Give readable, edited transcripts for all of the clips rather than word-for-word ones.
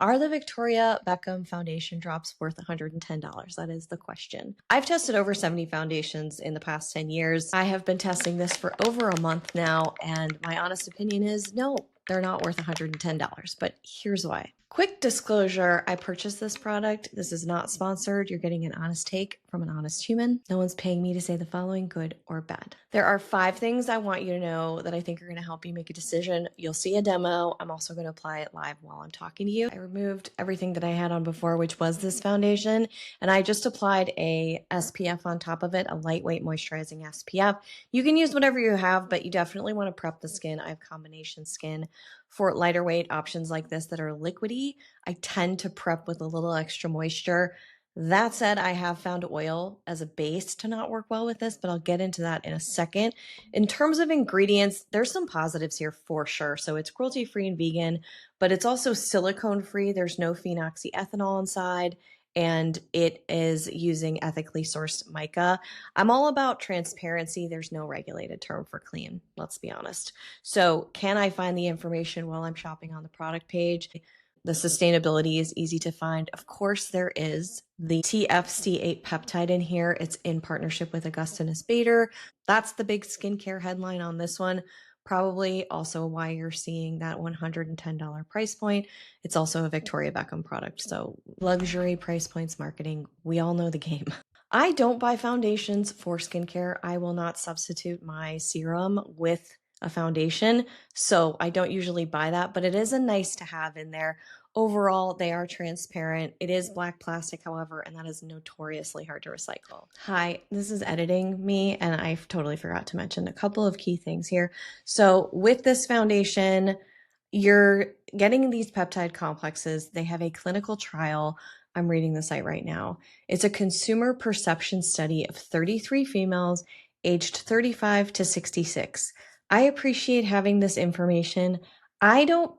Are the Victoria Beckham foundation drops worth $110? That is the question. I've tested over 70 foundations in the past 10 years. I have been testing this for over a month now, and my honest opinion is no, they're not worth $110, but here's why. Quick disclosure, I purchased this product. This is not sponsored. You're getting an honest take from an honest human. No one's paying me to say the following, good or bad. There are 5 things I want you to know that I think are going to help you make a decision. You'll see a demo. I'm also going to apply it live while I'm talking to you. I removed everything that I had on before, which was this foundation, and I just applied a SPF on top of it, a lightweight moisturizing SPF. You can use whatever you have, but you definitely want to prep the skin. I have combination skin. For lighter weight options like this that are liquidy, I tend to prep with a little extra moisture. That said, I have found oil as a base to not work well with this, but I'll get into that in a second. In terms of ingredients, there's some positives here for sure. So it's cruelty-free and vegan, but it's also silicone-free. There's no phenoxyethanol inside, and it is using ethically sourced mica. I'm all about transparency. There's no regulated term for clean, let's be honest. So can I find the information while I'm shopping on the product page? The sustainability is easy to find. Of course, there is the TFC8 peptide in here. It's in partnership with Augustinus Bader. That's the big skincare headline on this one. Probably also why you're seeing that $110 price point. It's also a Victoria Beckham product. So luxury price points marketing, we all know the game. I don't buy foundations for skincare. I will not substitute my serum with a foundation, so I don't usually buy that, but it is a nice to have in there. Overall, they are transparent. It is black plastic, however, and that is notoriously hard to recycle. Hi, this is editing me, and I totally forgot to mention a couple of key things here. So with this foundation, you're getting these peptide complexes. They have a clinical trial. I'm reading the site right now. It's a consumer perception study of 33 females aged 35 to 66. I appreciate having this information. I don't,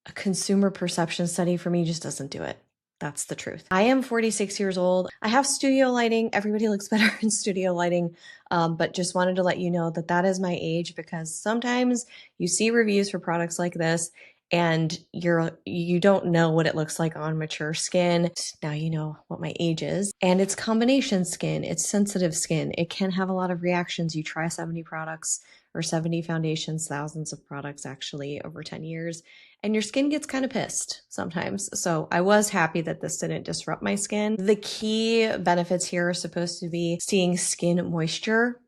a consumer perception study for me just doesn't do it. That's the truth. I am 46 years old. I have studio lighting. Everybody looks better in studio lighting, but just wanted to let you know that that is my age, because sometimes you see reviews for products like this and you don't know what it looks like on mature skin. Now you know what my age is. And it's combination skin, it's sensitive skin. It can have a lot of reactions. You try 70 products or 70 foundations, thousands of products actually over 10 years, and your skin gets kind of pissed sometimes. So I was happy that this didn't disrupt my skin. The key benefits here are supposed to be seeing skin moisture.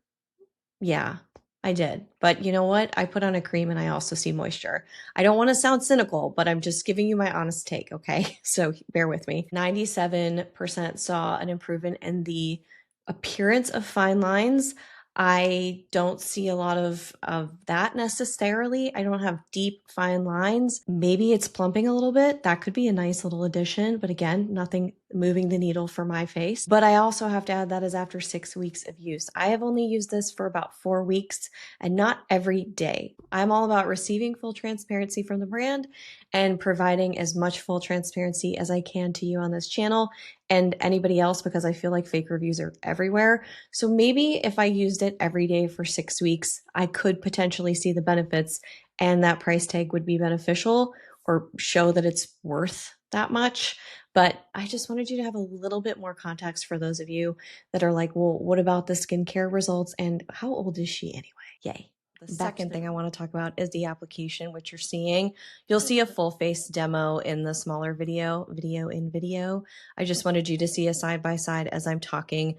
Yeah, I did. But you know what? I put on a cream and I also see moisture. I don't want to sound cynical, but I'm just giving you my honest take, okay? So bear with me. 97% saw an improvement in the appearance of fine lines. I don't see a lot of that necessarily. I don't have deep fine lines. Maybe it's plumping a little bit. That could be a nice little addition, but again, nothing moving the needle for my face. But I also have to add that is after 6 weeks of use. I have only used this for about 4 weeks and not every day. I'm all about receiving full transparency from the brand and providing as much full transparency as I can to you on this channel and anybody else, because I feel like fake reviews are everywhere. So maybe if I used it every day for 6 weeks, I could potentially see the benefits and that price tag would be beneficial or show that it's worth that much. But I just wanted you to have a little bit more context for those of you that are like, well, what about the skincare results? And how old is she anyway? Yay. The second thing I want to talk about is the application, which you're seeing. You'll see a full face demo in the smaller video. I just wanted you to see a side by side as I'm talking.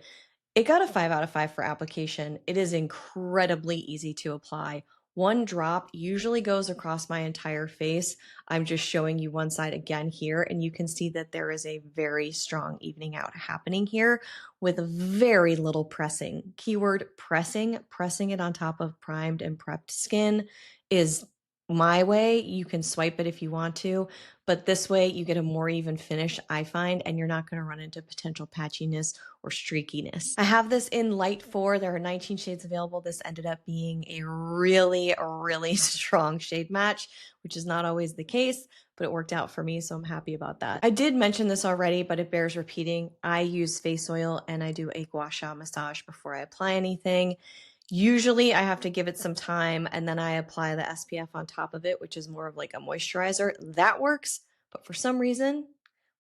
It got a 5 out of 5 for application. It is incredibly easy to apply. One drop usually goes across my entire face. I'm just showing you one side again here, and you can see that there is a very strong evening out happening here with very little pressing. Keyword pressing. Pressing it on top of primed and prepped skin is my way. You can swipe it if you want to, but this way you get a more even finish, I find, and you're not going to run into potential patchiness or streakiness. I have this in light 4. There are 19 shades available. This ended up being a really, really strong shade match, which is not always the case, but it worked out for me, so I'm happy about that. I did mention this already, but it bears repeating. I use face oil and I do a gua sha massage before I apply anything. Usually I have to give it some time and then I apply the SPF on top of it, which is more of like a moisturizer. That works. But for some reason,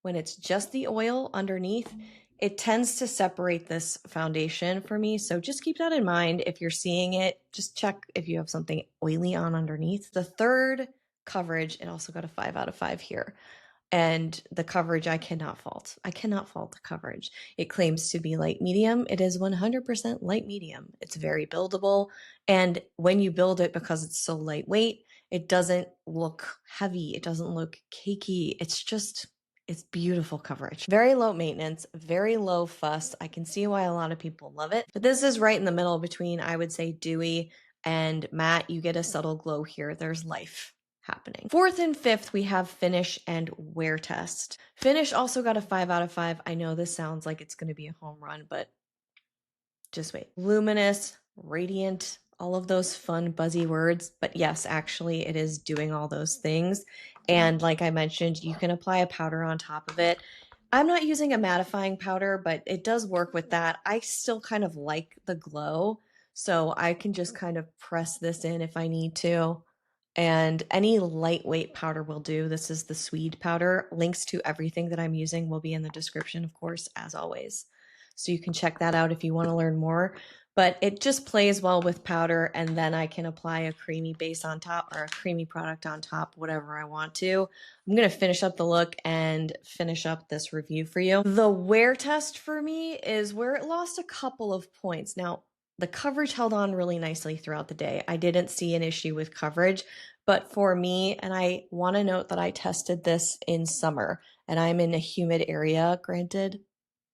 when it's just the oil underneath, it tends to separate this foundation for me. So just keep that in mind. If you're seeing it, just check if you have something oily on underneath. The third coverage, it also got a 5 out of 5 here. And the coverage, I cannot fault. I cannot fault the coverage. It claims to be light medium. It is 100% light medium. It's very buildable. And when you build it, because it's so lightweight, it doesn't look heavy. It doesn't look cakey. It's beautiful coverage. Very low maintenance, very low fuss. I can see why a lot of people love it. But this is right in the middle between, I would say, dewy and matte. You get a subtle glow here. There's life happening. Fourth and fifth, we have finish and wear test. Finish also got a 5 out of 5. I know this sounds like it's going to be a home run, but just wait. Luminous, radiant, all of those fun, buzzy words. But yes, actually, it is doing all those things. And like I mentioned, you can apply a powder on top of it. I'm not using a mattifying powder, but it does work with that. I still kind of like the glow, so I can just kind of press this in if I need to. And any lightweight powder will do. This is the Swede powder. Links to everything that I'm using will be in the description, of course, as always. So you can check that out if you want to learn more. But it just plays well with powder, and then I can apply a creamy base on top or a creamy product on top, whatever I want to. I'm going to finish up the look and finish up this review for you. The wear test for me is where it lost a couple of points. Now, the coverage held on really nicely throughout the day. I didn't see an issue with coverage, but for me, and I want to note that I tested this in summer and I'm in a humid area. Granted,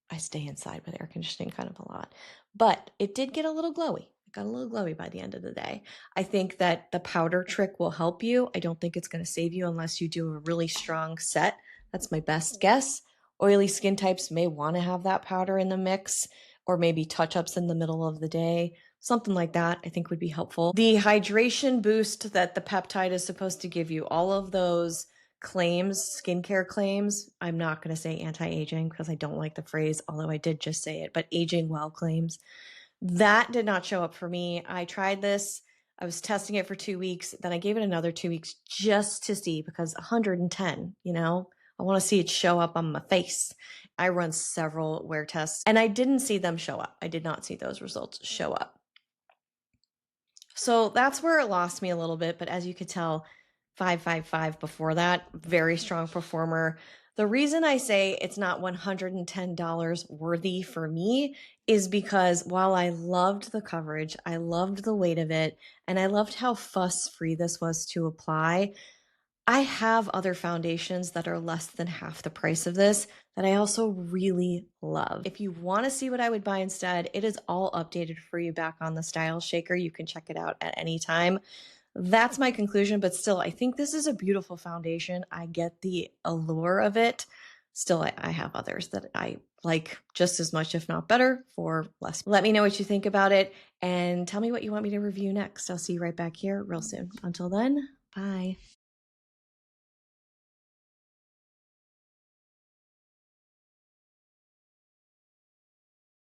I stay inside with air conditioning kind of a lot, but it did get a little glowy. It got a little glowy by the end of the day. I think that the powder trick will help you. I don't think it's going to save you unless you do a really strong set. That's my best guess. Oily skin types may want to have that powder in the mix, or maybe touch-ups in the middle of the day. Something like that I think would be helpful. The hydration boost that the peptide is supposed to give you, all of those claims, skincare claims, I'm not going to say anti-aging because I don't like the phrase, although I did just say it, but aging well claims, that did not show up for me. I tried this. I was testing it for 2 weeks. Then I gave it another 2 weeks just to see, because 110, I want to see it show up on my face. I run several wear tests and I didn't see them show up. I did not see those results show up. So that's where it lost me a little bit. But as you could tell, 555 before that, very strong performer. The reason I say it's not $110 worthy for me is because while I loved the coverage, I loved the weight of it, and I loved how fuss-free this was to apply, I have other foundations that are less than half the price of this that I also really love. If you want to see what I would buy instead, it is all updated for you back on the Style Shaker. You can check it out at any time. That's my conclusion, but still, I think this is a beautiful foundation. I get the allure of it. Still, I have others that I like just as much, if not better, for less. Let me know what you think about it and tell me what you want me to review next. I'll see you right back here real soon. Until then, bye.